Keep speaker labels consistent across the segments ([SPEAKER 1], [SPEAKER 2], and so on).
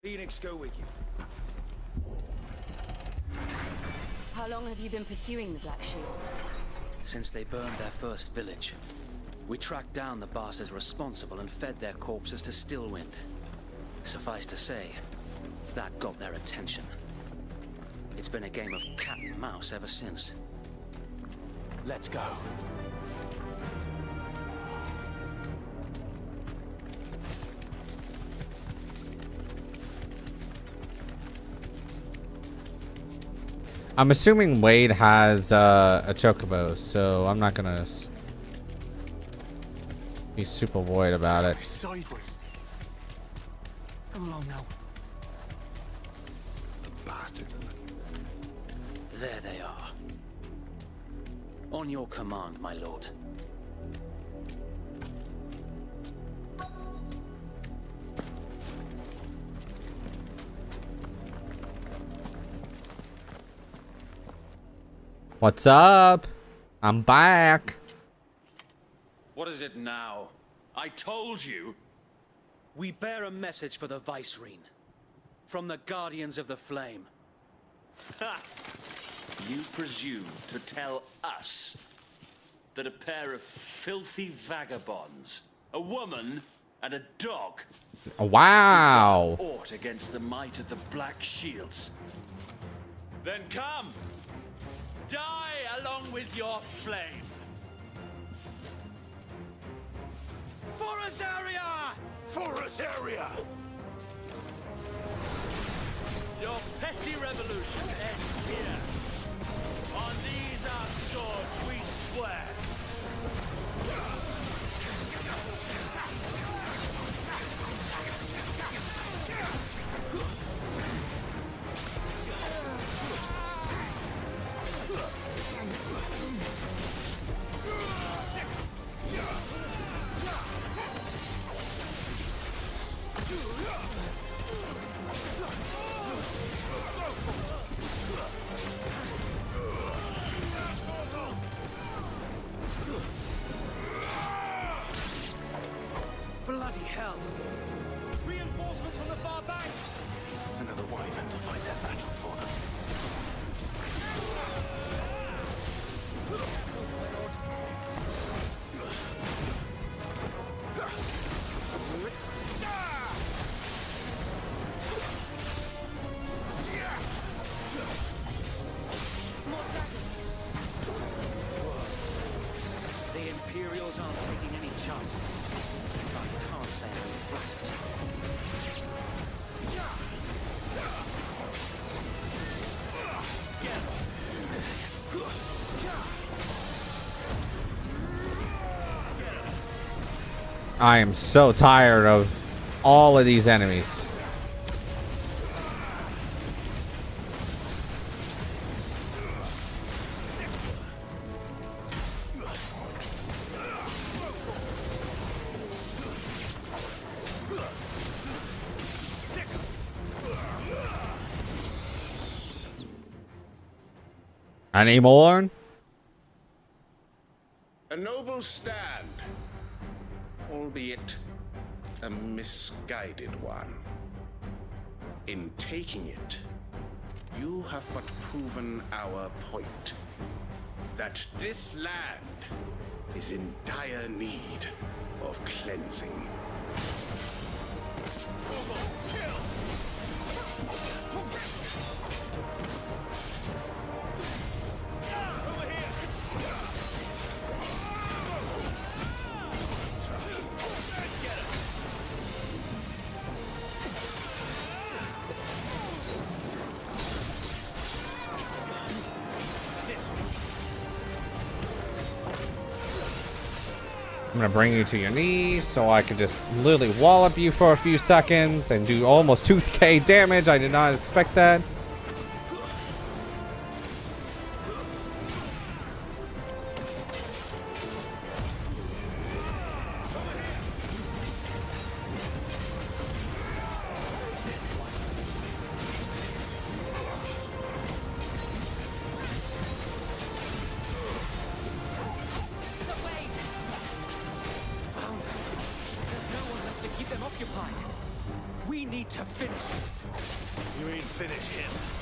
[SPEAKER 1] Phoenix go with you.
[SPEAKER 2] How long have you been pursuing the Black Shields?
[SPEAKER 1] Since they burned their first village. We tracked down the bastards responsible and fed their corpses to Stillwind. Suffice to say, that got their attention. It's been a game of cat and mouse ever since. Let's go.
[SPEAKER 3] I'm assuming Wade has a chocobo, so I'm not gonna be super worried about it.
[SPEAKER 4] Sideways. Come along now. The bastards.
[SPEAKER 1] There they are. On your command, my lord.
[SPEAKER 3] What's up? I'm back.
[SPEAKER 1] What is it now? I told you. We bear a message for the Vicereine. From the Guardians of the Flame.
[SPEAKER 5] Ha! You presume to tell us that a pair of filthy vagabonds, a woman and a dog,
[SPEAKER 3] Wow.
[SPEAKER 5] aught against the might of the Black Shields? Then come! Die along with your flame! For us area!
[SPEAKER 4] For us area!
[SPEAKER 5] Your petty revolution ends here. On these our swords we swear.
[SPEAKER 1] Bloody hell! Reinforcements from the far bank!
[SPEAKER 4] Another wyvern to fight that battle for them.
[SPEAKER 2] More dragons.
[SPEAKER 1] The Imperials aren't taking any chances. I can't say I'm flattered.
[SPEAKER 3] I am so tired of all of these enemies. Any more?
[SPEAKER 6] A noble stand, albeit a misguided one. In taking it, you have but proven our point, that this land is in dire need of cleansing.
[SPEAKER 3] I'm gonna bring you to your knees so I can just literally wallop you for a few seconds and do almost 2k damage. I did not expect that.
[SPEAKER 1] Found it. There's no one left to keep them occupied. We need to finish this.
[SPEAKER 4] You ain't finished him.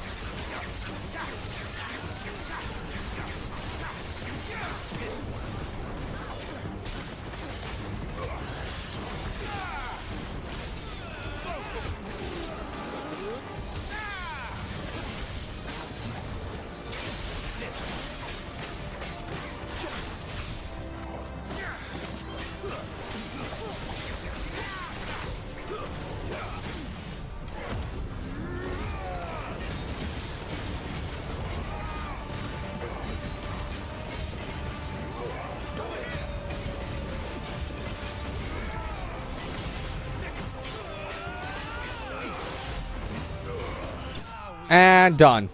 [SPEAKER 3] And done.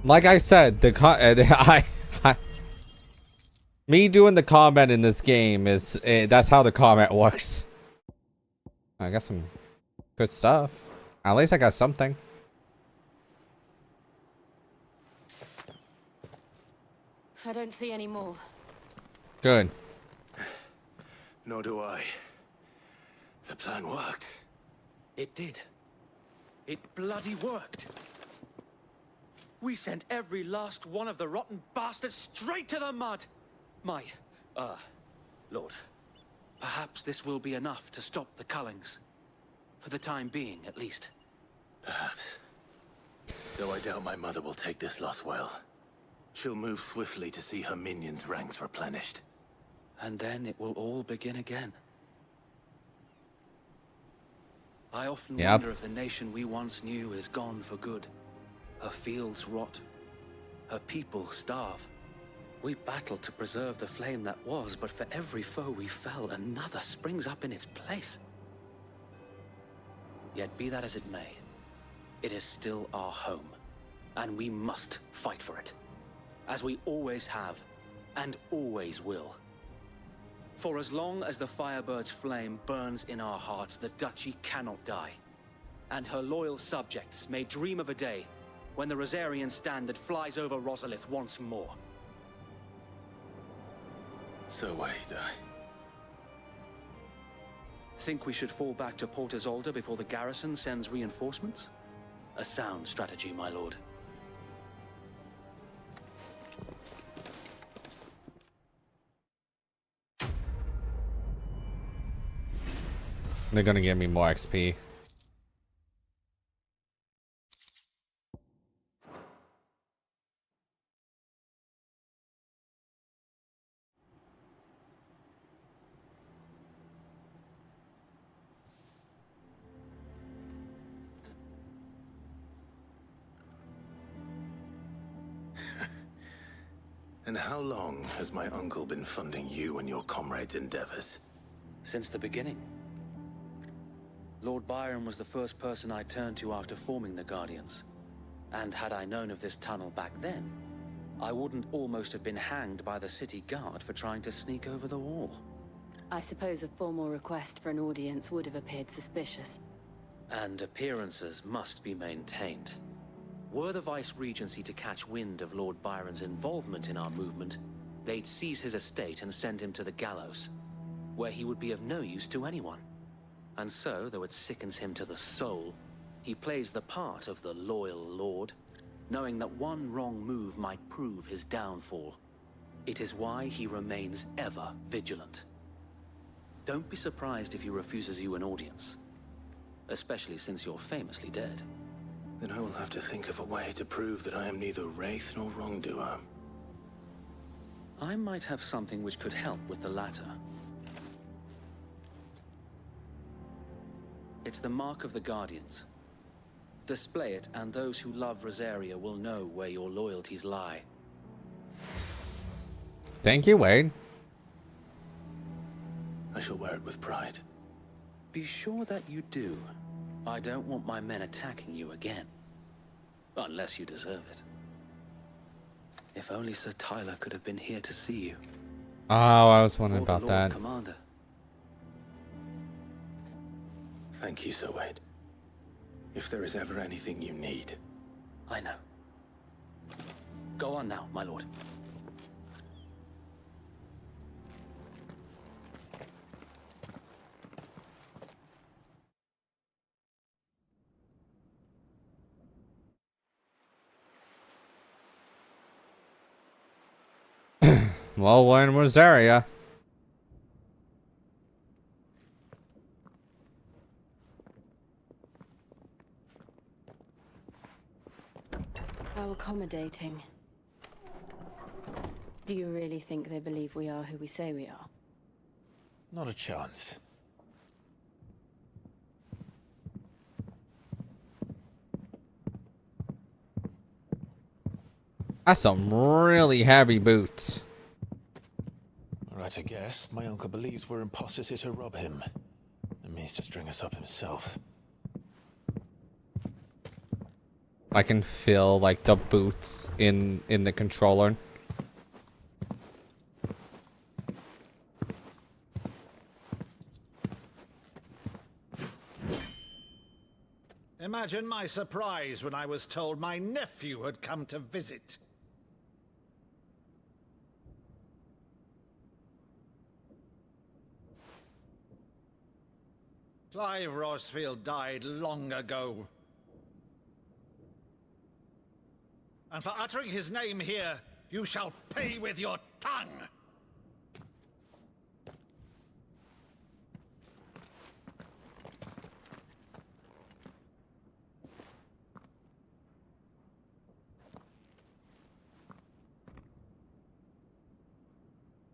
[SPEAKER 3] Like I said, me doing the comment in this game is that's how the comment works. I got some good stuff. At least I got something.
[SPEAKER 2] I don't see any more.
[SPEAKER 3] Good.
[SPEAKER 4] Nor do I. The plan worked.
[SPEAKER 1] It did. It bloody worked. We sent every last one of the rotten bastards straight to the mud. My, Lord, perhaps this will be enough to stop the Cullings. For the time being, at least.
[SPEAKER 4] Perhaps. Though I doubt my mother will take this loss well. She'll move swiftly to see her minions' ranks replenished.
[SPEAKER 1] And then it will all begin again. I often wonder if the nation we once knew is gone for good. Her fields rot. Her people starve. We battled to preserve the flame that was, but for every foe we fell, another springs up in its place. Yet be that as it may, it is still our home, and we must fight for it. As we always have, and always will. For as long as the Firebird's flame burns in our hearts, the Duchy cannot die. And her loyal subjects may dream of a day when the Rosarian standard flies over Rosalith once more.
[SPEAKER 4] So wait,
[SPEAKER 1] Think we should fall back to Port Isolde before the garrison sends reinforcements? A sound strategy, my lord.
[SPEAKER 3] They're gonna give me more XP.
[SPEAKER 4] And how long has my uncle been funding you and your comrades' endeavors?
[SPEAKER 1] Since the beginning. Lord Byron was the first person I turned to after forming the Guardians. And had I known of this tunnel back then, I wouldn't almost have been hanged by the city guard for trying to sneak over the wall.
[SPEAKER 2] I suppose a formal request for an audience would have appeared suspicious.
[SPEAKER 1] And appearances must be maintained. Were the Vice-Regency to catch wind of Lord Byron's involvement in our movement, they'd seize his estate and send him to the gallows, where he would be of no use to anyone. And so, though it sickens him to the soul, he plays the part of the loyal lord, knowing that one wrong move might prove his downfall. It is why he remains ever vigilant. Don't be surprised if he refuses you an audience, especially since you're famously dead.
[SPEAKER 4] Then I will have to think of a way to prove that I am neither wraith nor wrongdoer.
[SPEAKER 1] I might have something which could help with the latter. It's the mark of the Guardians. Display it, and those who love Rosaria will know where your loyalties lie.
[SPEAKER 3] Thank you, Wade.
[SPEAKER 4] I shall wear it with pride.
[SPEAKER 1] Be sure that you do. I don't want my men attacking you again. Unless you deserve it. If only Sir Tyler could have been here to see you.
[SPEAKER 3] Oh, I was wondering
[SPEAKER 1] Or the
[SPEAKER 3] about
[SPEAKER 1] Lord
[SPEAKER 3] that.
[SPEAKER 1] Commander.
[SPEAKER 4] Thank you, Sir Wade. If there is ever anything you need.
[SPEAKER 1] I know. Go on now, my lord.
[SPEAKER 3] Well, we're in Rosaria.
[SPEAKER 2] How accommodating. Do you really think they believe we are who we say we are?
[SPEAKER 4] Not a chance.
[SPEAKER 3] That's some really heavy boots.
[SPEAKER 4] Right, I guess. My uncle believes we're imposters here to rob him. And means to string us up himself.
[SPEAKER 3] I can feel like the boots in the controller.
[SPEAKER 7] Imagine my surprise when I was told my nephew had come to visit. Clive Rosfield died long ago. And for uttering his name here, you shall pay with your tongue!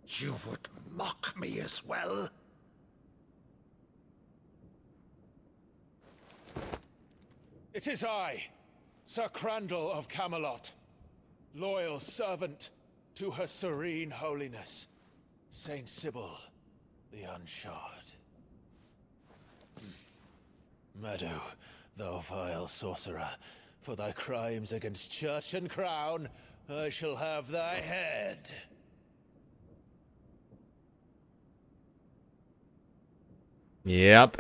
[SPEAKER 7] You would mock me as well?
[SPEAKER 4] It is I, Sir Crandall of Camelot, loyal servant to her serene holiness, Saint Sybil the Unshod. Meadow, thou vile sorcerer, for thy crimes against church and crown, I shall have thy head.
[SPEAKER 3] Yep.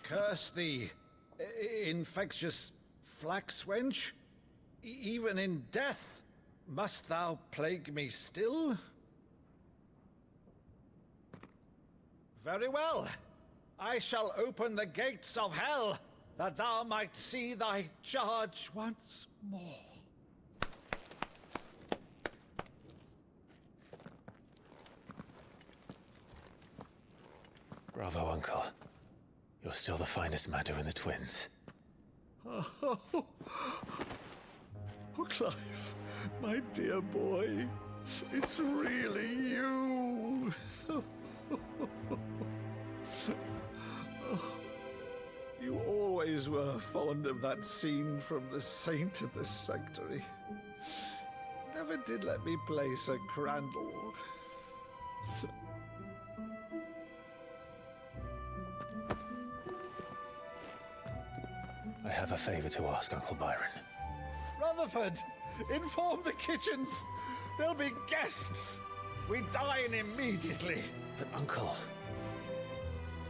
[SPEAKER 7] Curse thee, infectious flax wench. Even in death, must thou plague me still? Very well. I shall open the gates of hell, that thou might see thy charge once more.
[SPEAKER 4] Bravo, Uncle. You're still the finest Meadow in the twins.
[SPEAKER 7] Oh, Clive, my dear boy, it's really you. You always were fond of that scene from The Saint in the Sanctuary. Never did let me play Sir Crandall.
[SPEAKER 4] I have a favor to ask, Uncle Byron.
[SPEAKER 7] Rutherford, inform the kitchens. There'll be guests. We dine immediately.
[SPEAKER 4] But, Uncle...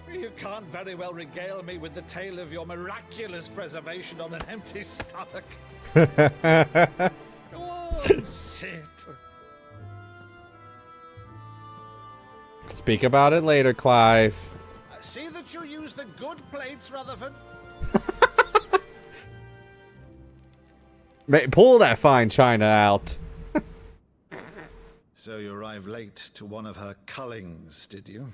[SPEAKER 7] You can't very well regale me with the tale of your miraculous preservation on an empty stomach. Go on, sit.
[SPEAKER 3] Speak about it later, Clive.
[SPEAKER 7] See that you use the good plates, Rutherford.
[SPEAKER 3] Pull that fine china out.
[SPEAKER 7] So you arrived late to one of her cullings, did you?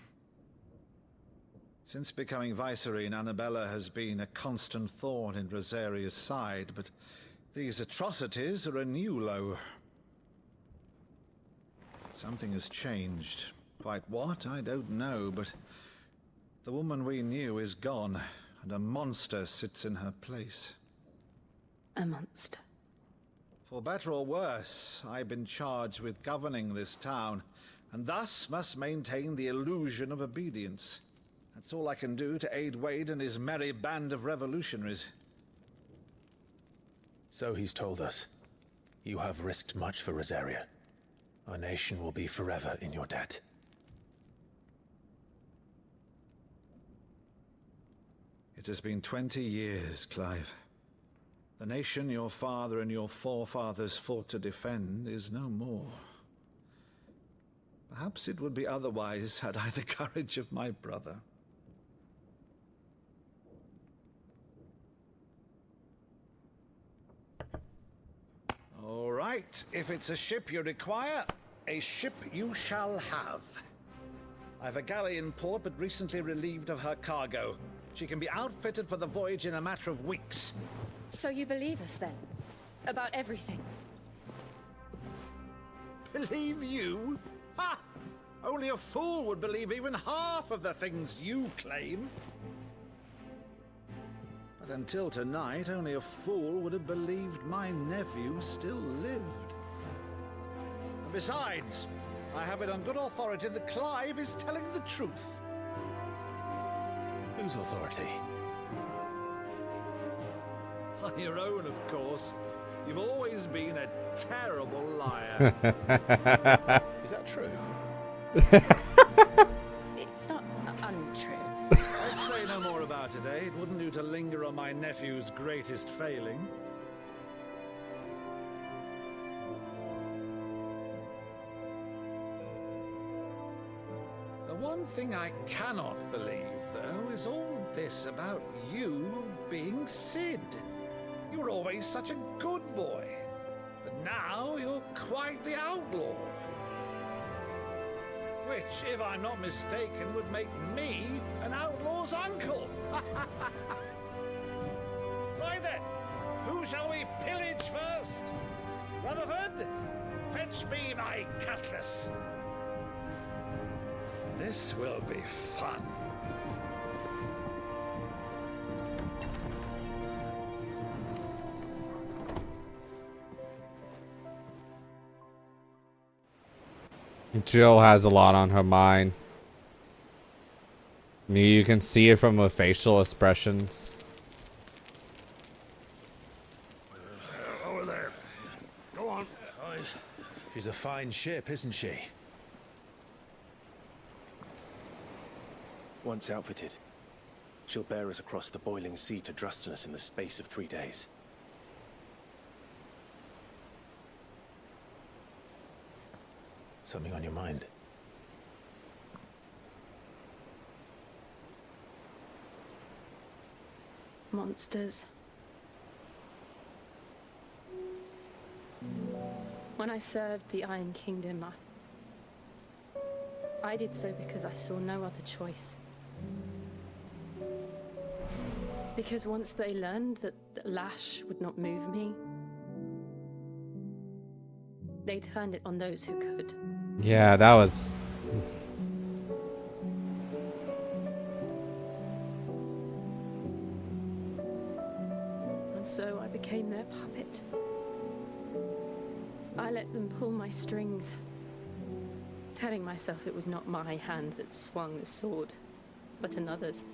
[SPEAKER 7] Since becoming Vicereine, Annabella has been a constant thorn in Rosaria's side, but these atrocities are a new low. Something has changed. Quite what, I don't know, but the woman we knew is gone, and a monster sits in her place.
[SPEAKER 2] A monster.
[SPEAKER 7] For better or worse, I've been charged with governing this town, and thus must maintain the illusion of obedience. That's all I can do to aid Wade and his merry band of revolutionaries.
[SPEAKER 4] So he's told us. You have risked much for Rosaria. Our nation will be forever in your debt.
[SPEAKER 7] It has been 20 years, Clive. The nation your father and your forefathers fought to defend is no more. Perhaps it would be otherwise had I the courage of my brother. Right, if it's a ship you require, a ship you shall have. I've a galley in port, but recently relieved of her cargo. She can be outfitted for the voyage in a matter of weeks.
[SPEAKER 8] So you believe us then? About everything?
[SPEAKER 7] Believe you? Ha! Only a fool would believe even half of the things you claim. But until tonight, only a fool would have believed my nephew still lived. And besides, I have it on good authority that Clive is telling the truth.
[SPEAKER 4] Whose authority?
[SPEAKER 7] On your own, of course. You've always been a terrible liar.
[SPEAKER 4] Is that true?
[SPEAKER 8] It's not untrue.
[SPEAKER 7] I'd say no more about it, eh? It wouldn't do to linger on my nephew's greatest failing. The one thing I cannot believe, though, is all this about you being Sid. You were always such a good boy, but now you're quite the outlaw. Which, if I'm not mistaken, would make me an outlaw's uncle. Right then, who shall we pillage first? Rutherford, fetch me my cutlass. This will be fun.
[SPEAKER 3] Jill has a lot on her mind. You can see it from her facial expressions.
[SPEAKER 4] Over there. Go on. She's a fine ship, isn't she? Once outfitted, she'll bear us across the boiling sea to Drustinus in the space of 3 days. Something on your mind?
[SPEAKER 8] Monsters. When I served the Iron Kingdom, I did so because I saw no other choice. Because once they learned that the lash would not move me, they turned it on those who could.
[SPEAKER 3] Yeah, that was...
[SPEAKER 8] And so I became their puppet. I let them pull my strings, telling myself it was not my hand that swung the sword, but another's.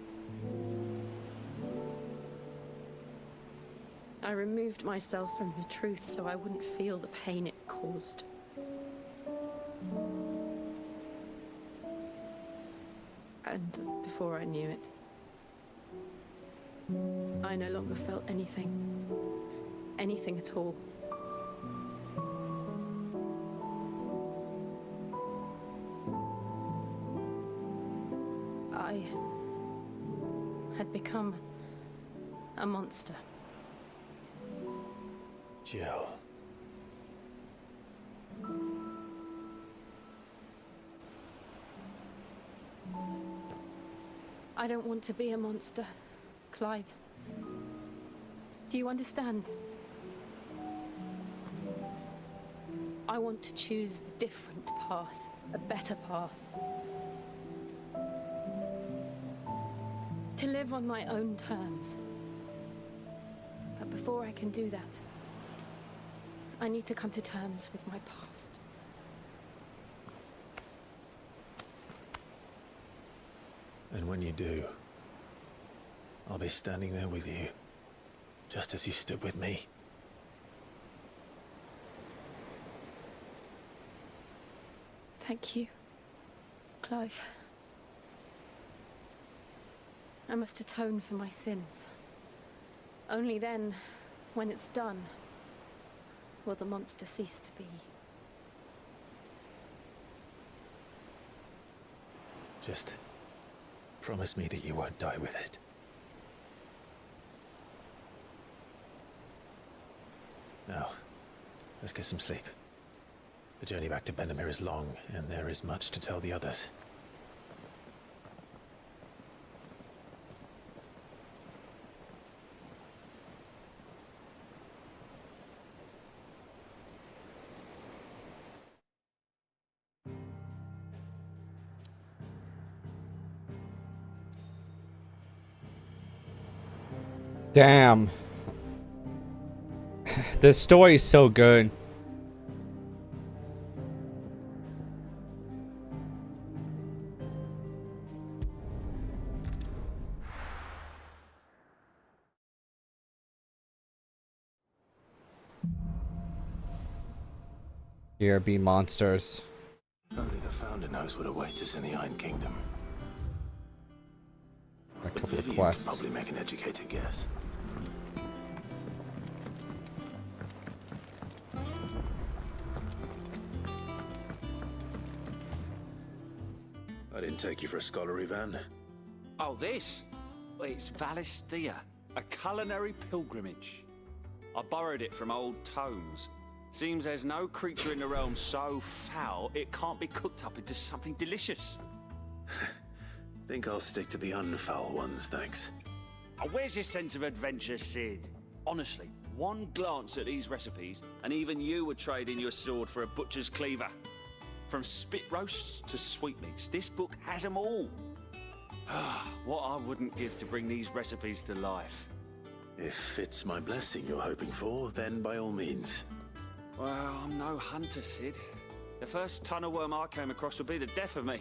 [SPEAKER 8] I removed myself from the truth so I wouldn't feel the pain it caused. And before I knew it, I no longer felt anything. Anything at all. I had become a monster.
[SPEAKER 4] Jill.
[SPEAKER 8] I don't want to be a monster, Clive. Do you understand? I want to choose a different path, a better path. To live on my own terms. But before I can do that, I need to come to terms with my past.
[SPEAKER 4] And when you do, I'll be standing there with you, just as you stood with me.
[SPEAKER 8] Thank you, Clive. I must atone for my sins. Only then, when it's done, will the monster cease to be.
[SPEAKER 4] Just promise me that you won't die with it. Now, Let's get some sleep. The journey back to Benamir is long, and there is much to tell the others.
[SPEAKER 3] Damn. This story is so good. Here be monsters.
[SPEAKER 4] Only the Founder knows what awaits us in the Iron Kingdom.
[SPEAKER 3] A
[SPEAKER 4] But
[SPEAKER 3] couple of
[SPEAKER 4] Vivian can
[SPEAKER 3] quests.
[SPEAKER 4] probably make an educated guess. I didn't take you for a scholar, Ivan.
[SPEAKER 5] Oh, this? Well, it's Valisthea, a culinary pilgrimage. I borrowed it from old tomes. Seems there's no creature in the realm so foul it can't be cooked up into something delicious.
[SPEAKER 4] Think I'll stick to the unfoul ones, thanks.
[SPEAKER 5] Oh, where's your sense of adventure, Sid? Honestly, one glance at these recipes, and even you would trade in your sword for a butcher's cleaver. From spit roasts to sweetmeats, this book has them all. What I wouldn't give to bring these recipes to life.
[SPEAKER 4] If it's my blessing you're hoping for, then by all means.
[SPEAKER 5] Well, I'm no hunter, Sid. The first tunnel worm I came across would be the death of me.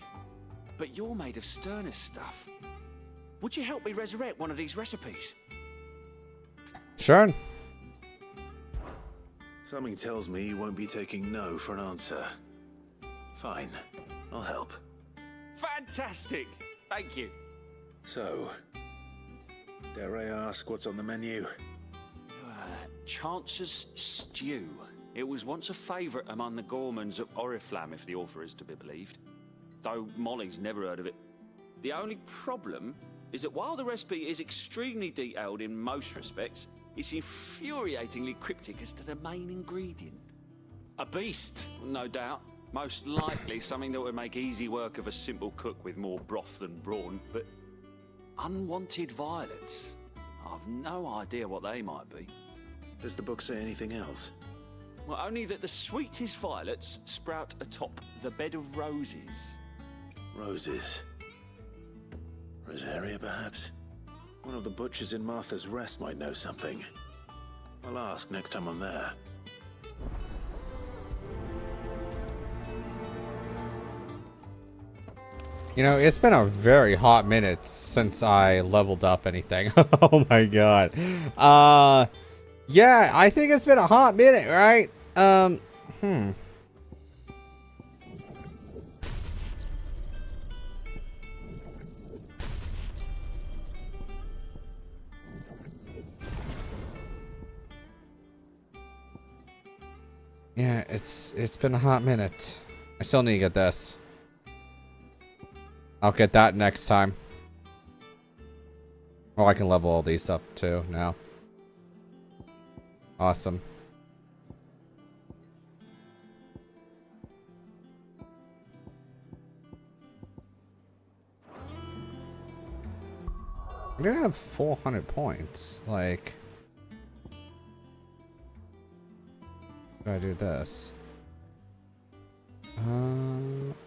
[SPEAKER 5] But you're made of sterner stuff. Would you help me resurrect one of these recipes?
[SPEAKER 3] Sure.
[SPEAKER 4] Something tells me you won't be taking no for an answer. Fine, I'll help.
[SPEAKER 5] Fantastic! Thank you.
[SPEAKER 4] So, dare I ask what's on the menu?
[SPEAKER 5] Chance's Stew. It was once a favourite among the gourmands of Oriflamme, if the author is to be believed. Though Molly's never heard of it. The only problem is that while the recipe is extremely detailed in most respects, it's infuriatingly cryptic as to the main ingredient. A beast, no doubt. Most likely something that would make easy work of a simple cook with more broth than brawn, but unwanted violets. I've no idea what they might be.
[SPEAKER 4] Does the book say anything else?
[SPEAKER 5] Well, only that the sweetest violets sprout atop the bed of roses.
[SPEAKER 4] Roses. Rosaria, perhaps? One of the butchers in Martha's Rest might know something. I'll ask next time I'm there.
[SPEAKER 3] You know, it's been a very hot minute since I leveled up anything. Oh my god. Yeah, I think it's been a hot minute, right? Yeah, it's been a hot minute. I still need to get this. I'll get that next time. Oh, I can level all these up too now. Awesome. I'm gonna have 400 points. Like, do I do this?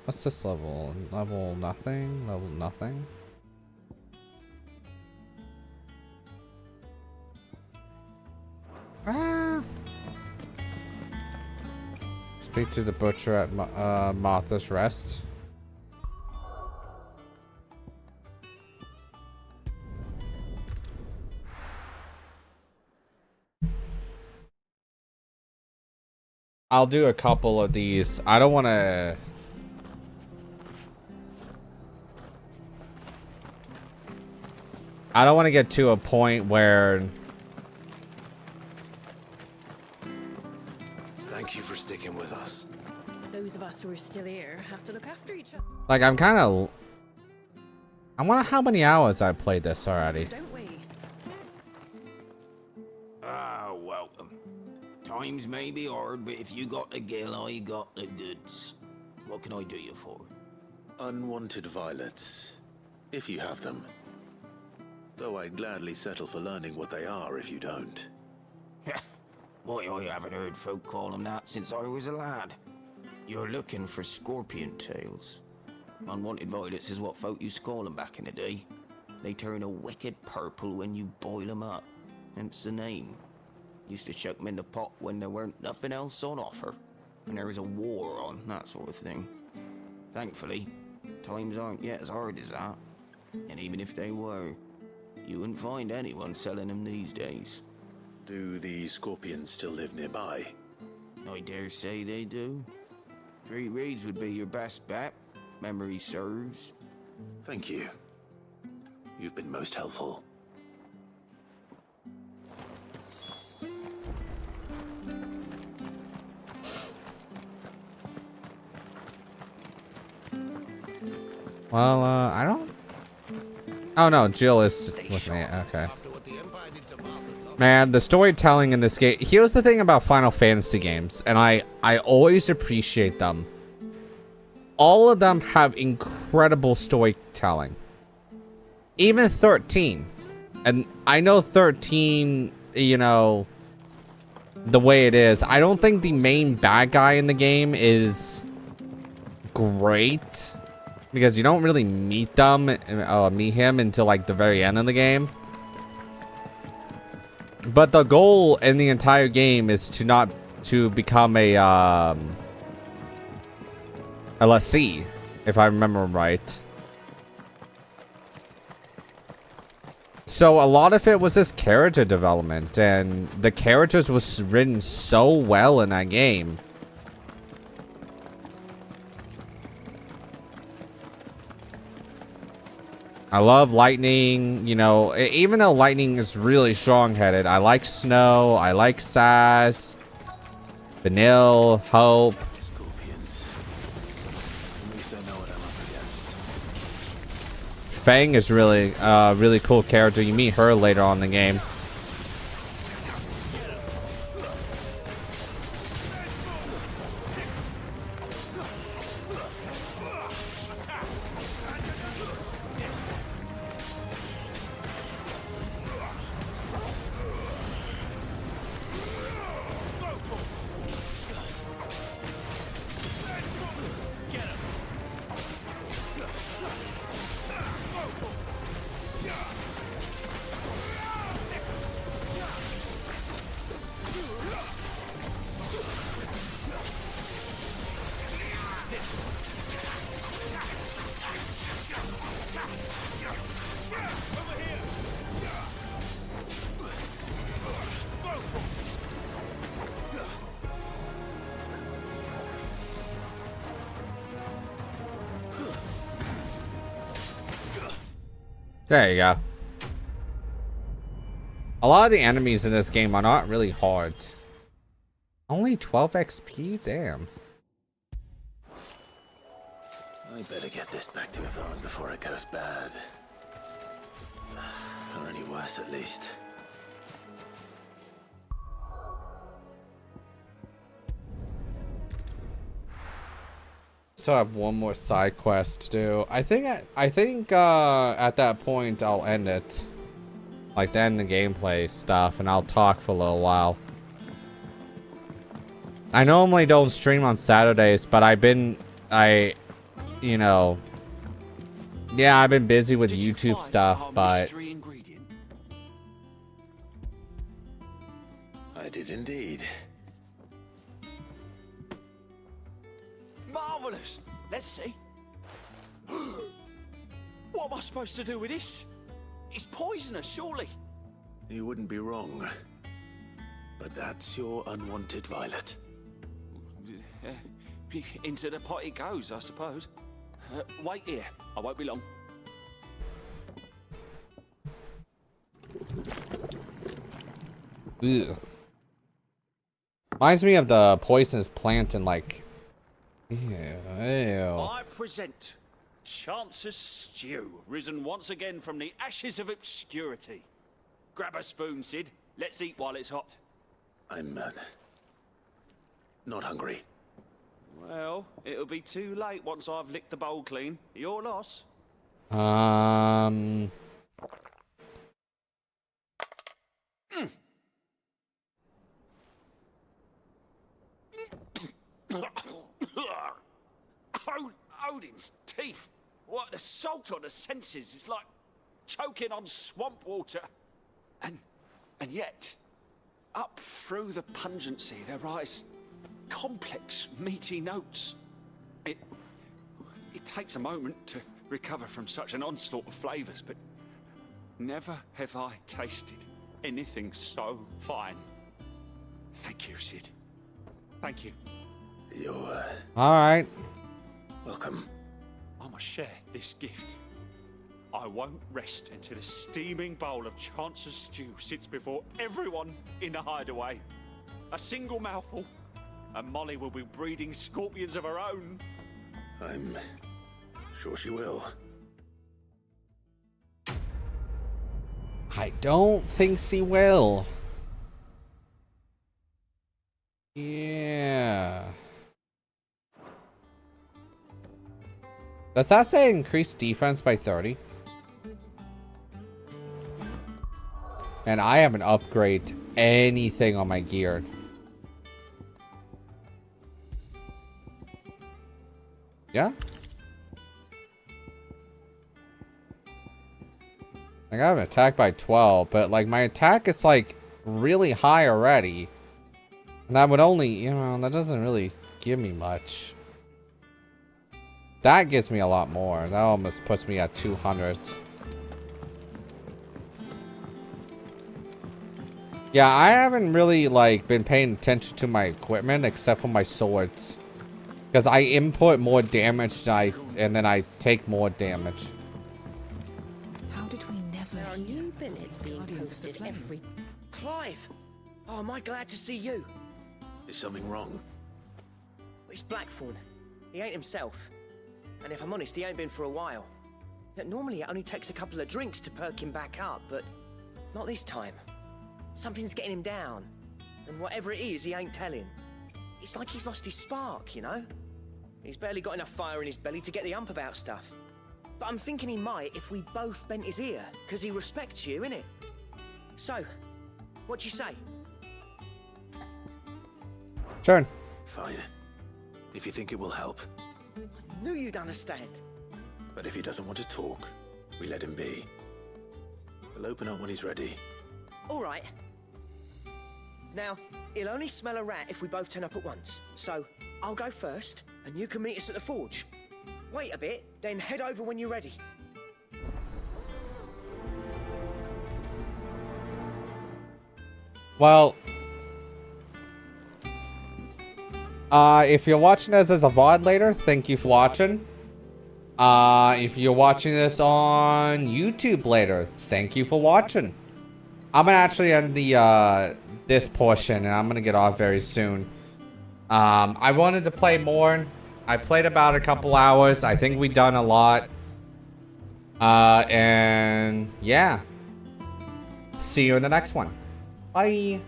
[SPEAKER 3] What's this level? Level nothing? Level nothing? Ah! Speak to the butcher at Martha's Rest. I'll do a couple of these. I don't want to... I don't want to get to a point where...
[SPEAKER 4] Thank you for sticking with us.
[SPEAKER 8] Those of us who are still here have to look after each other,
[SPEAKER 3] Like, I'm kind of... I wonder how many hours I played this already.
[SPEAKER 8] don't we?
[SPEAKER 5] Ah, welcome. Times may be hard, but if you got the gill, I got the goods. What can I do you for?
[SPEAKER 4] Unwanted violets, if you have them. Though I'd gladly settle for learning what they are if you don't.
[SPEAKER 5] Why, I haven't heard folk call them that since I was a lad. You're looking for scorpion tails. Unwanted violets is what folk used to call them back in the day. They turn a wicked purple when you boil them up, hence the name. Used to chuck them in the pot when there weren't nothing else on offer, and there was a war on, that sort of thing. Thankfully, times aren't yet as hard as that, and even if they were, you wouldn't find anyone selling them these days.
[SPEAKER 4] Do the scorpions still live nearby?
[SPEAKER 5] I dare say they do. 3 reeds would be your best bet, if memory serves.
[SPEAKER 4] Thank you. You've been most helpful.
[SPEAKER 3] Well, I don't... Oh no, Jill is with me. Okay. Man, the storytelling in this game... Here's the thing about Final Fantasy games, and I always appreciate them. All of them have incredible storytelling. Even 13. And I know 13, you know, the way it is. I don't think the main bad guy in the game is great. Because you don't really meet them, meet him until like the very end of the game. But the goal in the entire game is to become a lessee, if I remember right. So a lot of it was this character development, and the characters was written so well in that game. I love Lightning, you know, even though Lightning is really strong-headed. I like Snow, I like Sass, Vanille, Hope.
[SPEAKER 4] Scorpions. At least I know what I'm up against.
[SPEAKER 3] Fang is really, really cool character. You meet her later on in the game. There you go. A lot of the enemies in this game are not really hard. Only 12 XP? Damn.
[SPEAKER 4] I better get this back to Yvonne before it goes bad. Or any worse, at least.
[SPEAKER 3] So I have one more side quest to do. I think at that point I'll end it. Like end the gameplay stuff, and I'll talk for a little while. I normally don't stream on Saturdays, but you know, yeah, I've been busy with YouTube stuff, but
[SPEAKER 4] I did indeed.
[SPEAKER 5] Marvelous! Let's see. What am I supposed to do with this? It's poisonous, surely.
[SPEAKER 4] You wouldn't be wrong. But that's your unwanted violet.
[SPEAKER 5] Into the pot it goes, I suppose. Wait here. I won't be long.
[SPEAKER 3] Ugh. Reminds me of the poisonous plant in like... Ew.
[SPEAKER 5] I present Chance's Stew, risen once again from the ashes of obscurity. Grab a spoon, Sid. Let's eat while it's hot.
[SPEAKER 4] I'm not hungry.
[SPEAKER 5] Well, it'll be too late once I've licked the bowl clean. Your loss. Odin's teeth. What an assault on the senses. It's like choking on swamp water. And yet, up through the pungency, there rise complex, meaty notes. It takes a moment to recover from such an onslaught of flavors, but never have I tasted anything so fine. Thank you, Sid. Thank you.
[SPEAKER 4] You're,
[SPEAKER 3] All right.
[SPEAKER 4] welcome.
[SPEAKER 5] I must share this gift. I won't rest until a steaming bowl of Chance's stew sits before everyone in the hideaway. A single mouthful, and Molly will be breeding scorpions of her own.
[SPEAKER 4] I'm sure she will.
[SPEAKER 3] I don't think she will. Yeah. Does that say increase defense by 30? And I haven't upgraded anything on my gear. Yeah? Like, I have an attack by 12, but like my attack is like really high already. And that would only, you know, that doesn't really give me much. That gives me a lot more. That almost puts me at 200. Yeah, I haven't really like been paying attention to my equipment except for my swords. Because I input more damage and then I take more damage.
[SPEAKER 9] How did we never
[SPEAKER 10] There are
[SPEAKER 9] hear
[SPEAKER 10] new
[SPEAKER 9] about
[SPEAKER 10] billets
[SPEAKER 9] these
[SPEAKER 10] being
[SPEAKER 9] Guardians of the
[SPEAKER 10] posted
[SPEAKER 9] Flame?
[SPEAKER 10] every...
[SPEAKER 11] Clive! Oh, am I glad to see you?
[SPEAKER 4] Is something wrong?
[SPEAKER 11] It's Blackthorn. He ain't himself. And if I'm honest, he ain't been for a while. Yet normally it only takes a couple of drinks to perk him back up, but not this time. Something's getting him down. And whatever it is, he ain't telling. It's like he's lost his spark, you know? He's barely got enough fire in his belly to get the ump about stuff. But I'm thinking he might if we both bent his ear, because he respects you, innit? So, what you say?
[SPEAKER 3] Turn.
[SPEAKER 4] Fine. If you think it will help.
[SPEAKER 11] I knew you'd understand.
[SPEAKER 4] But if he doesn't want to talk, we let him be. We'll open up when he's ready.
[SPEAKER 11] All right. Now, he'll only smell a rat if we both turn up at once. So, I'll go first, and you can meet us at the forge. Wait a bit, then head over when you're ready.
[SPEAKER 3] Well, if you're watching this as a VOD later, thank you for watching. If you're watching this on YouTube later, thank you for watching. I'm gonna actually end the this portion, and I'm gonna get off very soon. I wanted to play more. I played about a couple hours. I think we done a lot. And yeah. See you in the next one. Bye.